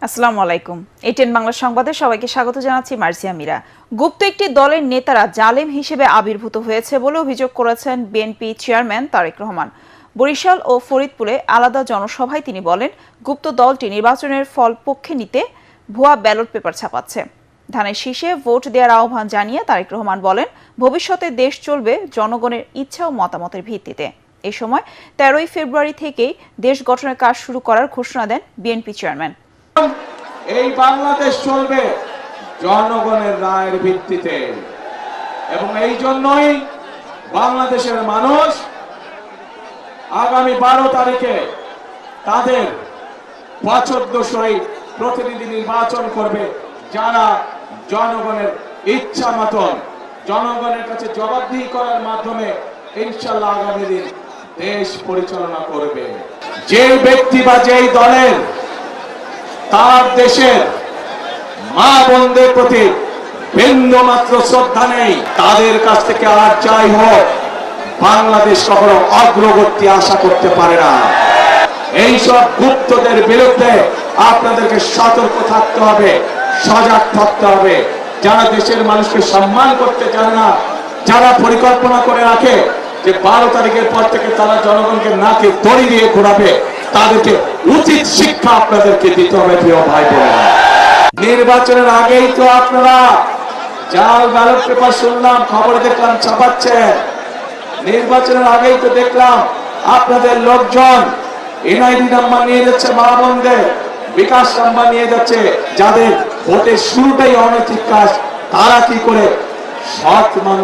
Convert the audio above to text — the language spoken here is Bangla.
আসসালামু আলাইকুম। এটিএন বাংলা সংবাদে সবাইকে স্বাগত জানাচ্ছি মার্জিয়া মীরা। গুপ্ত একটি দলের নেতারা জালেম হিসেবে আবির্ভূত হয়েছে বলে অভিযোগ করেছেন বিএনপি চেয়ারম্যান তারেক রহমান। বরিশাল ও ফরিদপুরে আলাদা জনসভায় তিনি বলেন, গুপ্ত দলটি নির্বাচনের ফল পক্ষে নিতে ভুয়া ব্যালট পেপার ছাপাচ্ছে। ধানের শীষে ভোট দেওয়ার আহ্বান জানিয়ে তারেক রহমান বলেন, ভবিষ্যতে দেশ চলবে জনগণের ইচ্ছা ও মতামতের ভিত্তিতে। এ সময় 13 ফেব্রুয়ারি থেকেই দেশ গঠনের কাজ শুরু করার ঘোষণা দেন বিএনপি চেয়ারম্যান। এই বাংলাদেশ চলবে জনগণের রায়ের ভিত্তিতে এবং এই জন্যই বাংলাদেশের মানুষ আগামী 12 তারিখে তাদের পছন্দসই প্রতিনিধি নির্বাচন করবে, যারা জনগণের ইচ্ছা মতন জনগণের কাছে জবাবদিহি করার মাধ্যমে ইনশাআল্লাহ আগামী দিন দেশ পরিচালনা করবে। যে ব্যক্তি বা যেই দলের তার দেশের মা বোনদের প্রতি বিন্দু মাত্র শ্রদ্ধা নেই, তাদের কাছ থেকে আর যাই হোক বাংলাদেশ কখনো অগ্রগতি আশা করতে পারে না। এইসব গুপ্তদের বিরুদ্ধে আপনাদেরকে সতর্ক থাকতে হবে, সজাগ থাকতে হবে। যারা দেশের মানুষকে সম্মান করতে জানে না, যারা পরিকল্পনা করে রাখে যে 12 তারিখের পর থেকে তারা জনগণকে নাকে দড়ি দিয়ে ঘোরাবে, তাদেরকে উচিত শিক্ষা আপনাদেরকে দিতে হবে। প্রিয় ভাই বোনেরা, নির্বাচনের আগেই তো আপনারা জাল ব্যালট পেপার শুনলাম, খবরে দেখলাম ছাপাচ্ছে। নির্বাচনের আগেই তো দেখলাম আপনাদের লোকজন এনআইডি নাম্বার নিয়ে যাচ্ছে, মা বোনদের বিকাশ নাম্বার নিয়ে যাচ্ছে। যাদের ভোটের শুরুটাই অনৈতিক কাজ, তারা কি করে সৎ মানুষ